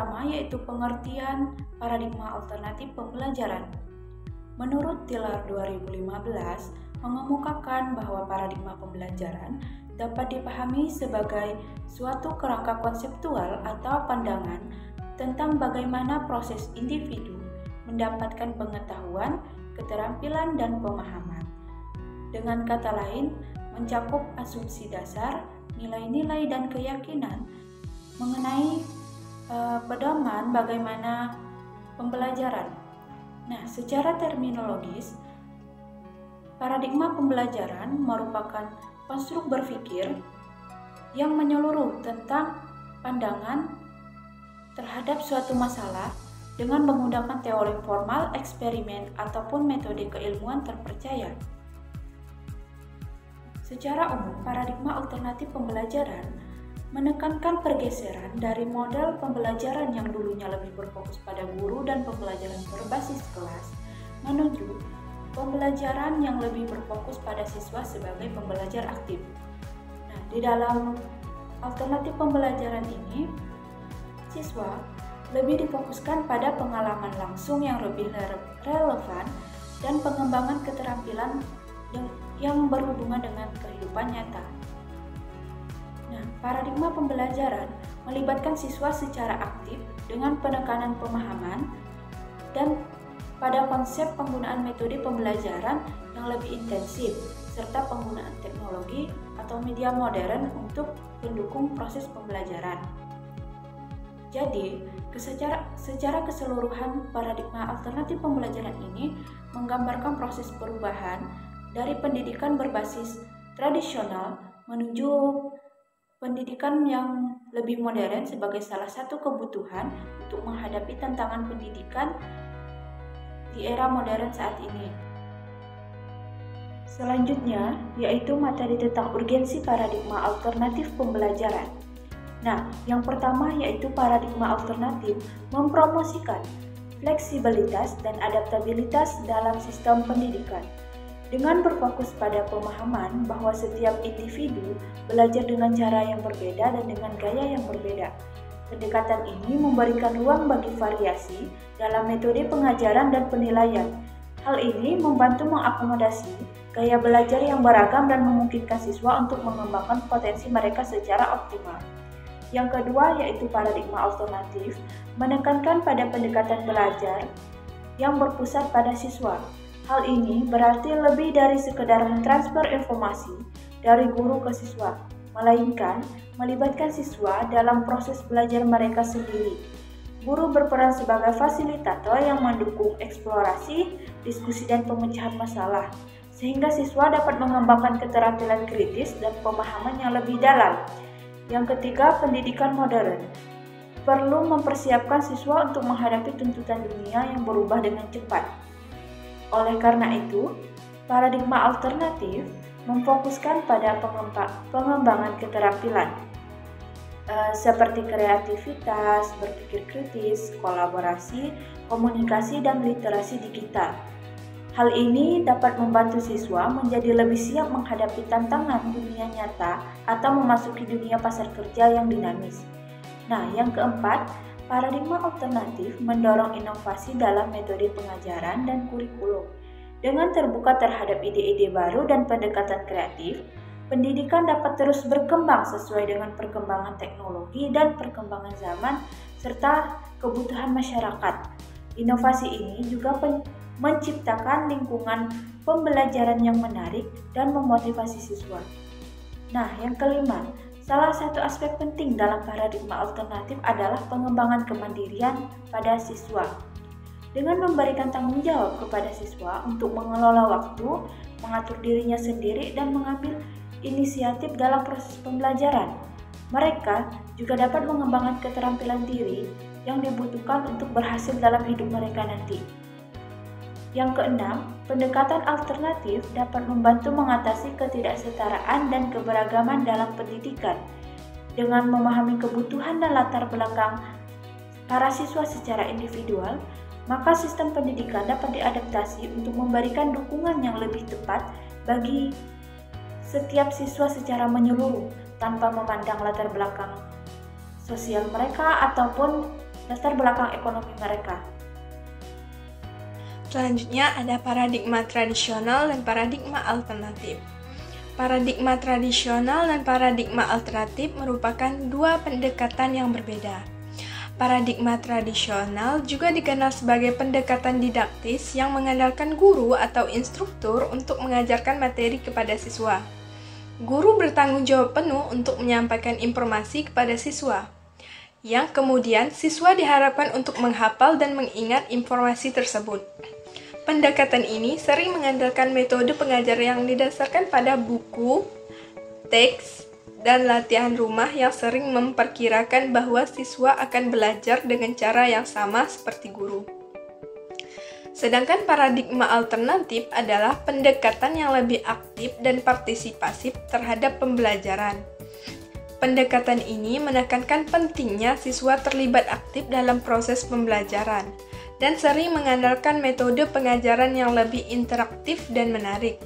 pertama yaitu pengertian paradigma alternatif pembelajaran. Menurut Tiller 2015, mengemukakan bahwa paradigma pembelajaran dapat dipahami sebagai suatu kerangka konseptual atau pandangan tentang bagaimana proses individu mendapatkan pengetahuan, keterampilan, dan pemahaman. Dengan kata lain, mencakup asumsi dasar, nilai-nilai, dan keyakinan mengenai pedoman bagaimana pembelajaran. Nah, secara terminologis, paradigma pembelajaran merupakan konstruk berpikir yang menyeluruh tentang pandangan terhadap suatu masalah dengan menggunakan teori formal, eksperimen, ataupun metode keilmuan terpercaya. Secara umum, paradigma alternatif pembelajaran menekankan pergeseran dari model pembelajaran yang dulunya lebih berfokus pada guru dan pembelajaran berbasis kelas menuju pembelajaran yang lebih berfokus pada siswa sebagai pembelajar aktif. Nah, di dalam alternatif pembelajaran ini, siswa lebih difokuskan pada pengalaman langsung yang lebih relevan dan pengembangan keterampilan yang berhubungan dengan kehidupan nyata. Nah, paradigma pembelajaran melibatkan siswa secara aktif dengan penekanan pemahaman dan pada konsep penggunaan metode pembelajaran yang lebih intensif serta penggunaan teknologi atau media modern untuk mendukung proses pembelajaran. Jadi, secara keseluruhan paradigma alternatif pembelajaran ini menggambarkan proses perubahan dari pendidikan berbasis tradisional menuju pendidikan yang lebih modern sebagai salah satu kebutuhan untuk menghadapi tantangan pendidikan di era modern saat ini. Selanjutnya, yaitu materi tentang urgensi paradigma alternatif pembelajaran. Nah, yang pertama yaitu paradigma alternatif mempromosikan fleksibilitas dan adaptabilitas dalam sistem pendidikan. Dengan berfokus pada pemahaman bahwa setiap individu belajar dengan cara yang berbeda dan dengan gaya yang berbeda. Pendekatan ini memberikan ruang bagi variasi dalam metode pengajaran dan penilaian. Hal ini membantu mengakomodasi gaya belajar yang beragam dan memungkinkan siswa untuk mengembangkan potensi mereka secara optimal. Yang kedua yaitu paradigma alternatif menekankan pada pendekatan belajar yang berpusat pada siswa. Hal ini berarti lebih dari sekedar mentransfer informasi dari guru ke siswa, melainkan melibatkan siswa dalam proses belajar mereka sendiri. Guru berperan sebagai fasilitator yang mendukung eksplorasi, diskusi, dan pemecahan masalah, sehingga siswa dapat mengembangkan keterampilan kritis dan pemahaman yang lebih dalam. Yang ketiga, pendidikan modern perlu mempersiapkan siswa untuk menghadapi tuntutan dunia yang berubah dengan cepat. Oleh karena itu, paradigma alternatif memfokuskan pada pengembangan keterampilan seperti kreativitas, berpikir kritis, kolaborasi, komunikasi, dan literasi digital. Hal ini dapat membantu siswa menjadi lebih siap menghadapi tantangan dunia nyata atau memasuki dunia pasar kerja yang dinamis. Nah, yang keempat, paradigma alternatif mendorong inovasi dalam metode pengajaran dan kurikulum. Dengan terbuka terhadap ide-ide baru dan pendekatan kreatif, pendidikan dapat terus berkembang sesuai dengan perkembangan teknologi dan perkembangan zaman serta kebutuhan masyarakat. Inovasi ini juga menciptakan lingkungan pembelajaran yang menarik dan memotivasi siswa. Nah, yang kelima, salah satu aspek penting dalam paradigma alternatif adalah pengembangan kemandirian pada siswa. Dengan memberikan tanggung jawab kepada siswa untuk mengelola waktu, mengatur dirinya sendiri, dan mengambil inisiatif dalam proses pembelajaran, mereka juga dapat mengembangkan keterampilan diri yang dibutuhkan untuk berhasil dalam hidup mereka nanti. Yang keenam, pendekatan alternatif dapat membantu mengatasi ketidaksetaraan dan keberagaman dalam pendidikan. Dengan memahami kebutuhan dan latar belakang para siswa secara individual, maka sistem pendidikan dapat diadaptasi untuk memberikan dukungan yang lebih tepat bagi setiap siswa secara menyeluruh tanpa memandang latar belakang sosial mereka ataupun latar belakang ekonomi mereka. Selanjutnya ada paradigma tradisional dan paradigma alternatif. Paradigma tradisional dan paradigma alternatif merupakan dua pendekatan yang berbeda. Paradigma tradisional juga dikenal sebagai pendekatan didaktis yang mengandalkan guru atau instruktur untuk mengajarkan materi kepada siswa. Guru bertanggung jawab penuh untuk menyampaikan informasi kepada siswa, yang kemudian siswa diharapkan untuk menghafal dan mengingat informasi tersebut. Pendekatan ini sering mengandalkan metode pengajar yang didasarkan pada buku, teks, dan latihan rumah yang sering memperkirakan bahwa siswa akan belajar dengan cara yang sama seperti guru. Sedangkan paradigma alternatif adalah pendekatan yang lebih aktif dan partisipasif terhadap pembelajaran. Pendekatan ini menekankan pentingnya siswa terlibat aktif dalam proses pembelajaran dan sering mengandalkan metode pengajaran yang lebih interaktif dan menarik,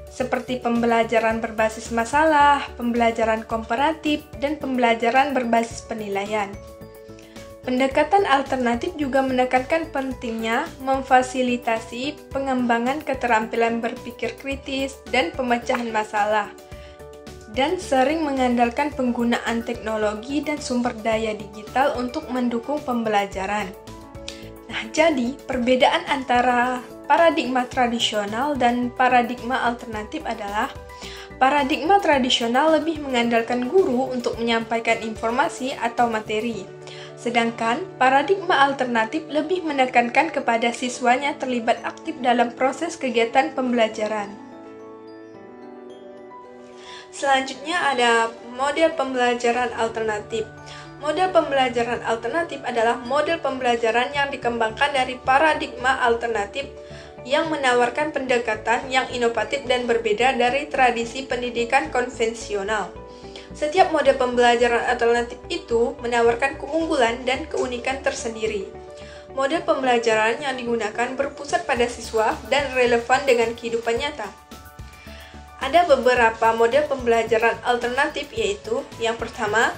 seperti pembelajaran berbasis masalah, pembelajaran komparatif, dan pembelajaran berbasis penilaian. Pendekatan alternatif juga menekankan pentingnya memfasilitasi pengembangan keterampilan berpikir kritis dan pemecahan masalah, dan sering mengandalkan penggunaan teknologi dan sumber daya digital untuk mendukung pembelajaran. Nah, jadi perbedaan antara paradigma tradisional dan paradigma alternatif adalah paradigma tradisional lebih mengandalkan guru untuk menyampaikan informasi atau materi, sedangkan paradigma alternatif lebih menekankan kepada siswanya terlibat aktif dalam proses kegiatan pembelajaran. Selanjutnya ada model pembelajaran alternatif. Model pembelajaran alternatif adalah model pembelajaran yang dikembangkan dari paradigma alternatif yang menawarkan pendekatan yang inovatif dan berbeda dari tradisi pendidikan konvensional. Setiap model pembelajaran alternatif itu menawarkan keunggulan dan keunikan tersendiri. Model pembelajaran yang digunakan berpusat pada siswa dan relevan dengan kehidupan nyata. Ada beberapa model pembelajaran alternatif, yaitu yang pertama,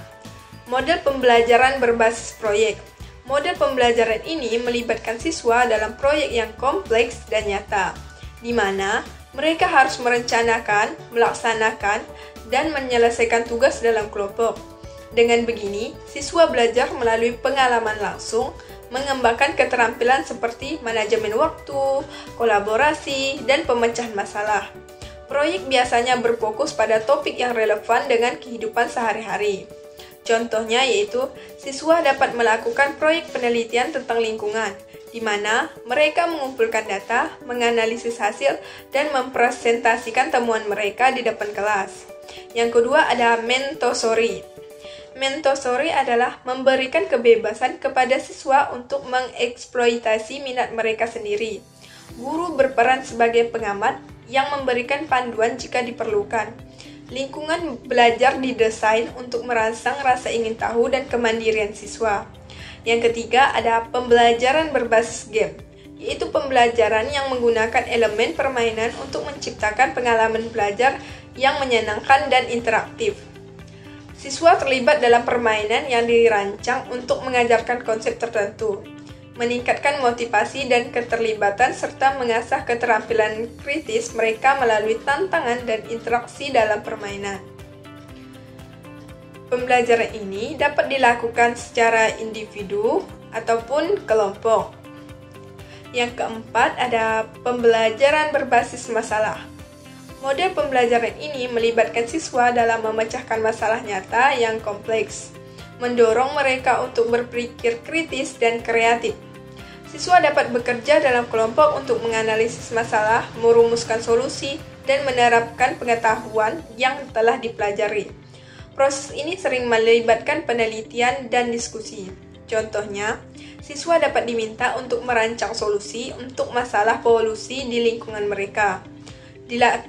model pembelajaran berbasis proyek. Model pembelajaran ini melibatkan siswa dalam proyek yang kompleks dan nyata, di mana mereka harus merencanakan, melaksanakan, dan menyelesaikan tugas dalam kelompok. Dengan begini, siswa belajar melalui pengalaman langsung, mengembangkan keterampilan seperti manajemen waktu, kolaborasi, dan pemecahan masalah. Proyek biasanya berfokus pada topik yang relevan dengan kehidupan sehari-hari. Contohnya yaitu, siswa dapat melakukan proyek penelitian tentang lingkungan, di mana mereka mengumpulkan data, menganalisis hasil, dan mempresentasikan temuan mereka di depan kelas. Yang kedua ada Montessori. Montessori adalah memberikan kebebasan kepada siswa untuk mengeksploitasi minat mereka sendiri. Guru berperan sebagai pengamat yang memberikan panduan jika diperlukan. Lingkungan belajar didesain untuk merangsang rasa ingin tahu dan kemandirian siswa. Yang ketiga ada pembelajaran berbasis game, yaitu pembelajaran yang menggunakan elemen permainan untuk menciptakan pengalaman belajar yang menyenangkan dan interaktif. Siswa terlibat dalam permainan yang dirancang untuk mengajarkan konsep tertentu, meningkatkan motivasi dan keterlibatan, serta mengasah keterampilan kritis mereka melalui tantangan dan interaksi dalam permainan. Pembelajaran ini dapat dilakukan secara individu ataupun kelompok. Yang keempat ada pembelajaran berbasis masalah. Model pembelajaran ini melibatkan siswa dalam memecahkan masalah nyata yang kompleks, mendorong mereka untuk berpikir kritis dan kreatif. Siswa dapat bekerja dalam kelompok untuk menganalisis masalah, merumuskan solusi, dan menerapkan pengetahuan yang telah dipelajari. Proses ini sering melibatkan penelitian dan diskusi. Contohnya, siswa dapat diminta untuk merancang solusi untuk masalah polusi di lingkungan mereka,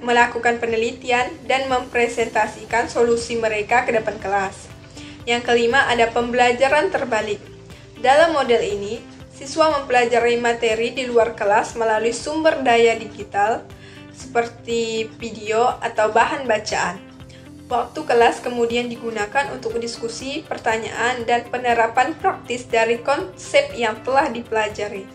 melakukan penelitian, dan mempresentasikan solusi mereka ke depan kelas. Yang kelima ada pembelajaran terbalik. Dalam model ini, siswa mempelajari materi di luar kelas melalui sumber daya digital seperti video atau bahan bacaan. Waktu kelas kemudian digunakan untuk diskusi, pertanyaan, dan penerapan praktis dari konsep yang telah dipelajari.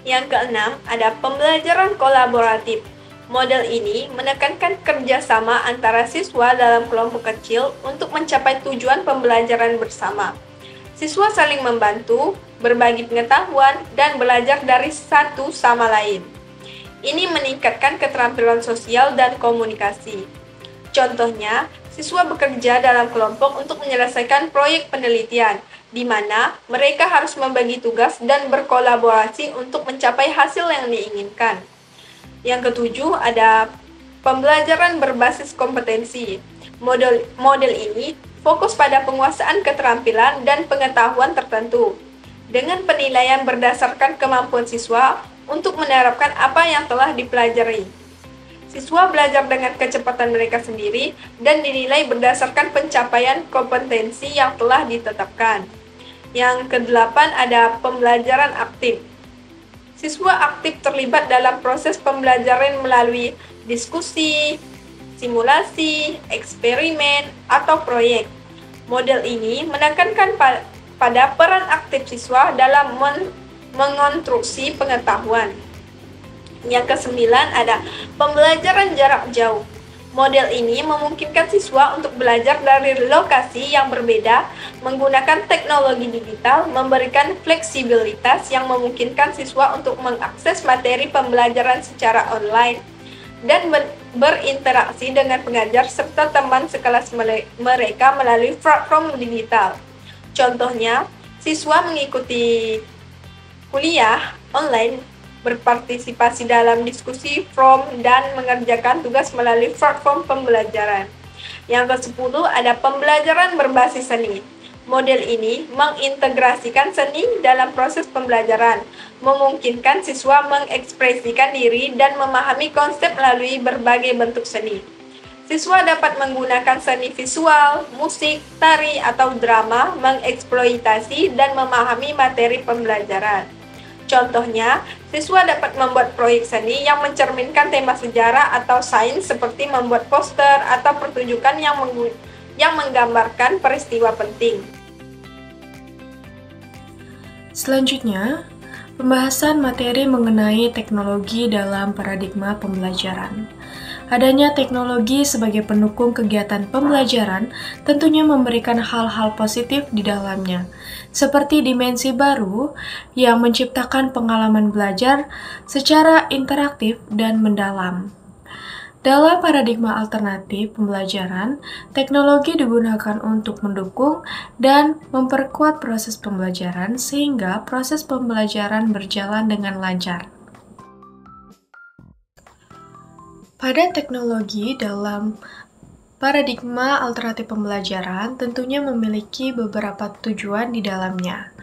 Yang keenam, ada pembelajaran kolaboratif. Model ini menekankan kerjasama antara siswa dalam kelompok kecil untuk mencapai tujuan pembelajaran bersama. Siswa saling membantu, berbagi pengetahuan, dan belajar dari satu sama lain. Ini meningkatkan keterampilan sosial dan komunikasi. Contohnya, siswa bekerja dalam kelompok untuk menyelesaikan proyek penelitian, di mana mereka harus membagi tugas dan berkolaborasi untuk mencapai hasil yang diinginkan. Yang ketujuh, ada pembelajaran berbasis kompetensi. Model ini fokus pada penguasaan keterampilan dan pengetahuan tertentu, dengan penilaian berdasarkan kemampuan siswa untuk menerapkan apa yang telah dipelajari. Siswa belajar dengan kecepatan mereka sendiri dan dinilai berdasarkan pencapaian kompetensi yang telah ditetapkan. Yang kedelapan, ada pembelajaran aktif. Siswa aktif terlibat dalam proses pembelajaran melalui diskusi, simulasi, eksperimen, atau proyek. Model ini menekankan pada peran aktif siswa dalam mengonstruksi pengetahuan. Yang kesembilan, ada pembelajaran jarak jauh. Model ini memungkinkan siswa untuk belajar dari lokasi yang berbeda menggunakan teknologi digital, memberikan fleksibilitas yang memungkinkan siswa untuk mengakses materi pembelajaran secara online dan berinteraksi dengan pengajar serta teman sekelas mereka melalui platform digital. Contohnya, siswa mengikuti kuliah online, berpartisipasi dalam diskusi forum, dan mengerjakan tugas melalui platform pembelajaran. Yang ke-10, ada pembelajaran berbasis seni. Model ini mengintegrasikan seni dalam proses pembelajaran, memungkinkan siswa mengekspresikan diri dan memahami konsep melalui berbagai bentuk seni. Siswa dapat menggunakan seni visual, musik, tari, atau drama, mengeksploitasi dan memahami materi pembelajaran. Contohnya, siswa dapat membuat proyek seni yang mencerminkan tema sejarah atau sains seperti membuat poster atau pertunjukan yang menggambarkan peristiwa penting. Selanjutnya, pembahasan materi mengenai teknologi dalam paradigma pembelajaran. Adanya teknologi sebagai pendukung kegiatan pembelajaran tentunya memberikan hal-hal positif di dalamnya, seperti dimensi baru yang menciptakan pengalaman belajar secara interaktif dan mendalam. Dalam paradigma alternatif pembelajaran, teknologi digunakan untuk mendukung dan memperkuat proses pembelajaran sehingga proses pembelajaran berjalan dengan lancar. Pada teknologi dalam paradigma alternatif pembelajaran tentunya memiliki beberapa tujuan di dalamnya,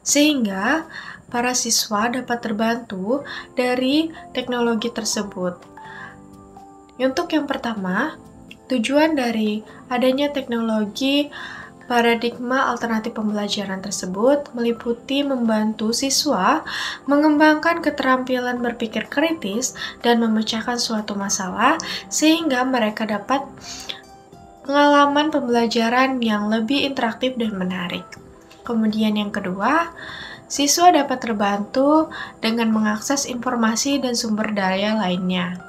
sehingga para siswa dapat terbantu dari teknologi tersebut. Untuk yang pertama, tujuan dari adanya teknologi paradigma alternatif pembelajaran tersebut meliputi membantu siswa mengembangkan keterampilan berpikir kritis dan memecahkan suatu masalah sehingga mereka dapat pengalaman pembelajaran yang lebih interaktif dan menarik. Kemudian yang kedua, siswa dapat terbantu dengan mengakses informasi dan sumber daya lainnya,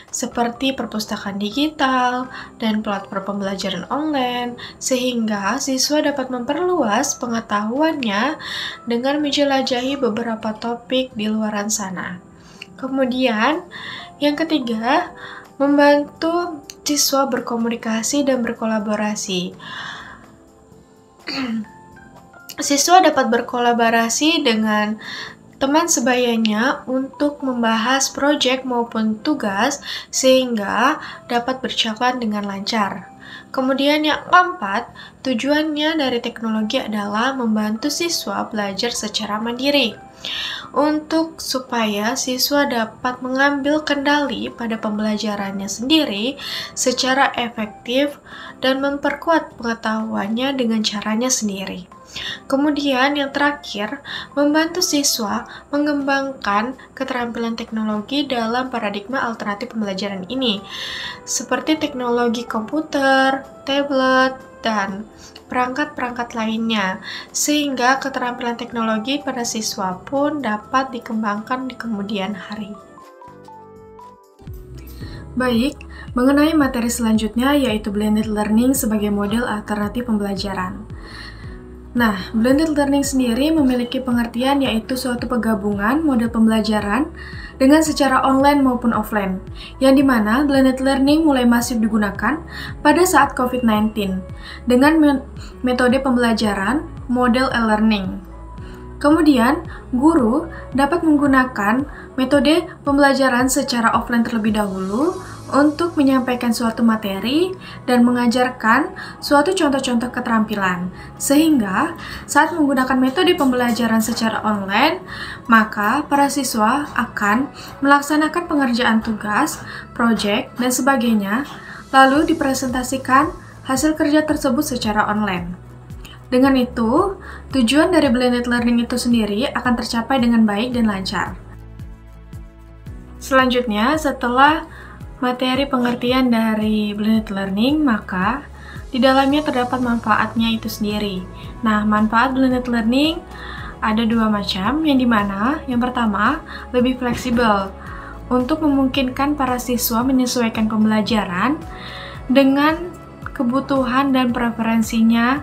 seperti perpustakaan digital dan platform pembelajaran online, sehingga siswa dapat memperluas pengetahuannya dengan menjelajahi beberapa topik di luar sana. Kemudian, yang ketiga, membantu siswa berkomunikasi dan berkolaborasi. Siswa dapat berkolaborasi dengan teman sebayanya untuk membahas proyek maupun tugas sehingga dapat berjalan dengan lancar. Kemudian yang keempat, tujuannya dari teknologi adalah membantu siswa belajar secara mandiri untuk supaya siswa dapat mengambil kendali pada pembelajarannya sendiri secara efektif dan memperkuat pengetahuannya dengan caranya sendiri. Kemudian yang terakhir, membantu siswa mengembangkan keterampilan teknologi dalam paradigma alternatif pembelajaran ini, seperti teknologi komputer, tablet, dan perangkat-perangkat lainnya, sehingga keterampilan teknologi pada siswa pun dapat dikembangkan di kemudian hari. Baik, mengenai materi selanjutnya yaitu blended learning sebagai model alternatif pembelajaran. Nah, blended learning sendiri memiliki pengertian yaitu suatu penggabungan model pembelajaran dengan secara online maupun offline, yang dimana blended learning mulai masif digunakan pada saat COVID-19 dengan metode pembelajaran model e-learning. Kemudian, guru dapat menggunakan metode pembelajaran secara offline terlebih dahulu untuk menyampaikan suatu materi dan mengajarkan suatu contoh-contoh keterampilan. Sehingga, saat menggunakan metode pembelajaran secara online, maka para siswa akan melaksanakan pengerjaan tugas, proyek, dan sebagainya, lalu dipresentasikan hasil kerja tersebut secara online. Dengan itu, tujuan dari blended learning itu sendiri akan tercapai dengan baik dan lancar. Selanjutnya, setelah materi pengertian dari blended learning, maka di dalamnya terdapat manfaatnya itu sendiri. Nah, manfaat blended learning ada dua macam, yang dimana yang pertama, lebih fleksibel untuk memungkinkan para siswa menyesuaikan pembelajaran dengan kebutuhan dan preferensinya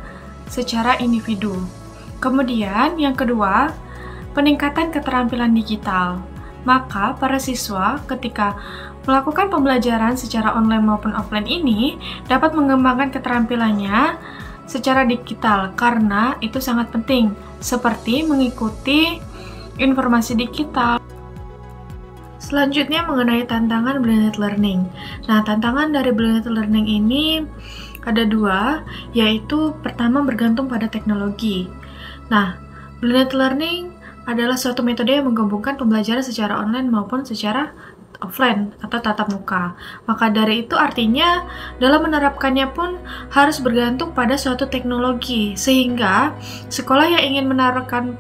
secara individu. Kemudian, yang kedua, peningkatan keterampilan digital. Maka, para siswa ketika melakukan pembelajaran secara online maupun offline ini dapat mengembangkan keterampilannya secara digital karena itu sangat penting, seperti mengikuti informasi digital. Selanjutnya mengenai tantangan blended learning. Nah, tantangan dari blended learning ini ada dua, yaitu pertama bergantung pada teknologi. Nah, blended learning adalah suatu metode yang menggabungkan pembelajaran secara online maupun secara offline atau tatap muka. Maka dari itu artinya dalam menerapkannya pun harus bergantung pada suatu teknologi, sehingga sekolah yang ingin menerapkan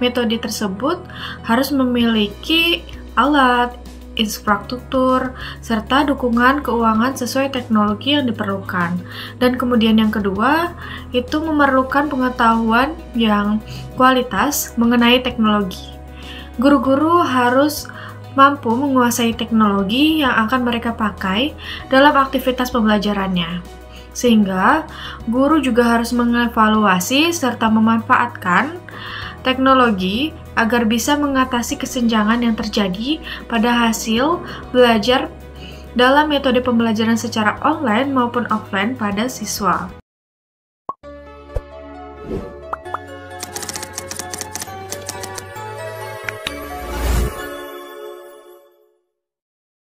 metode tersebut harus memiliki alat, infrastruktur, serta dukungan keuangan sesuai teknologi yang diperlukan. Dan kemudian yang kedua, itu memerlukan pengetahuan yang kualitas mengenai teknologi. Guru-guru harus mampu menguasai teknologi yang akan mereka pakai dalam aktivitas pembelajarannya. Sehingga, guru juga harus mengevaluasi serta memanfaatkan teknologi agar bisa mengatasi kesenjangan yang terjadi pada hasil belajar dalam metode pembelajaran secara online maupun offline pada siswa.